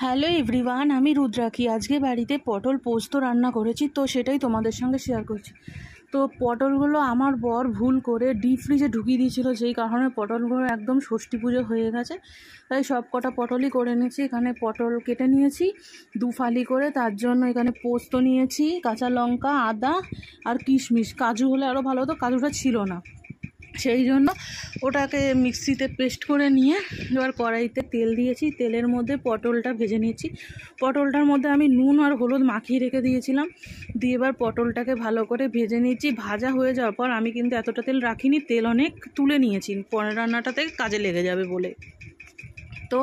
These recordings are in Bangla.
হ্যালো এভরিওয়ান, আমি রুদ্রাক্ষী। আজকে বাড়িতে পটল পোস্ত রান্না করেছি, তো সেটাই তোমাদের সঙ্গে শেয়ার করছি। তো পটলগুলো আমার বর ভুল করে ডিপ ফ্রিজে ঢুকিয়ে দিয়েছিল, যেই কারণে পটলগুলো একদম ষষ্ঠী পুজো হয়ে গেছে। তাই সব কটা পটলই করে নিয়েছি। এখানে পটল কেটে নিয়েছি 2 ফালি করে, তার জন্য এখানে পোস্ত নিয়েছি, কাঁচা লঙ্কা, আদা আর কিশমিশ। কাজু হলে আরও ভালো হতো, কাজুটা ছিল না, সেই জন্য ওটাকে মিক্সিতে পেস্ট করে নিয়ে এবার কড়াইতে তেল দিয়েছি। তেলের মধ্যে পটলটা ভেজে নিয়েছি। পটলটার মধ্যে আমি নুন আর হলুদ মাখিয়ে রেখে দিয়েছিলাম, দিয়ে এবার পটলটাকে ভালো করে ভেজে নিয়েছি। ভাজা হয়ে যাওয়ার পর আমি কিন্তু এতটা তেল রাখিনি, তেল অনেক তুলে নিয়েছি পরের রান্নাটাতে কাজে লেগে যাবে বলে। তো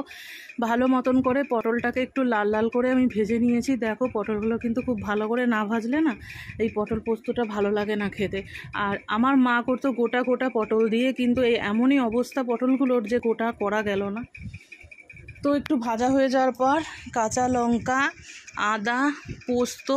ভালো মতন করে পটলটাকে একটু লাল লাল করে আমি ভেজে নিয়েছি। দেখো পটলগুলো কিন্তু খুব ভালো করে না ভাজলে না এই পটল পোস্তটা ভালো লাগে না খেতে। আর আমার মা করতো গোটা গোটা পটল দিয়ে, কিন্তু এই এমনই অবস্থা পটলগুলোর যে গোটা করা গেল না। তো একটু ভাজা হয়ে যাওয়ার পর কাঁচা লঙ্কা, আদা, পোস্ত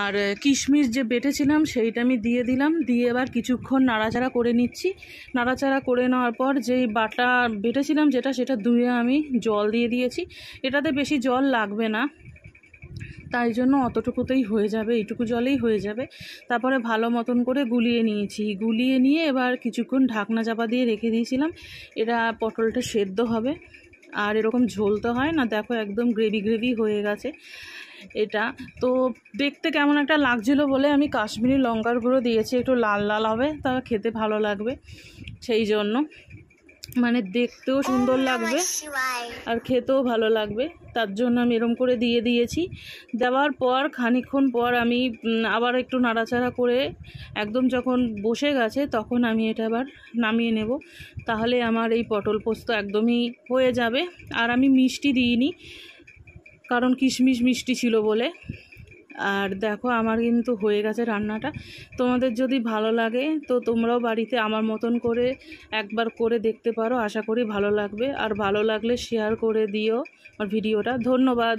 আর কিশমিশ যে বেটেছিলাম সেইটা আমি দিয়ে দিলাম। দিয়ে এবার কিছুক্ষণ নাড়াচাড়া করে নিচ্ছি। নাড়াচাড়া করে নেওয়ার পর যেই বাটা বেটেছিলাম সেটা ধুয়ে আমি জল দিয়ে দিয়েছি। এটাতে বেশি জল লাগবে না, তাই জন্য অতটুকুতেই হয়ে যাবে, এইটুকু জলেই হয়ে যাবে। তারপরে ভালো মতন করে গুলিয়ে নিয়েছি। গুলিয়ে নিয়ে এবার কিছুক্ষণ ঢাকনা চাপা দিয়ে রেখে দিয়েছিলাম। এটা পটলটা সেদ্ধ হবে, আর এরকম ঝোলতে হয় না। দেখো একদম গ্রেভি গ্রেভি হয়ে গেছে এটা। তো দেখতে কেমন একটা লাগছিল বলে আমি কাশ্মীরি লঙ্কার গুঁড়ো দিয়েছি, একটু লাল লাল হবে, তা খেতে ভালো লাগবে, সেই জন্য মানে দেখতেও সুন্দর লাগবে আর খেতেও ভালো লাগবে, তার জন্য আমি এরকম করে দিয়ে দিয়েছি। দেওয়ার পর খানিকক্ষণ পর আমি আবার একটু নাড়াচাড়া করে একদম যখন বসে গেছে তখন আমি এটা আবার নামিয়ে নেব। তাহলে আমার এই পটল পোস্ত একদমই হয়ে যাবে। আর আমি মিষ্টি দিইনি, কারণ কিশমিশ মিষ্টি ছিল বলে। আর দেখো আমার কিন্তু হয়ে গেছে রান্নাটা। তোমাদের যদি ভালো লাগে তো তোমরাও বাড়িতে আমার মতন করে একবার করে দেখতে পারো, আশা করি ভালো লাগবে। আর ভালো লাগলে শেয়ার করে দিও আমার ভিডিওটা। ধন্যবাদ।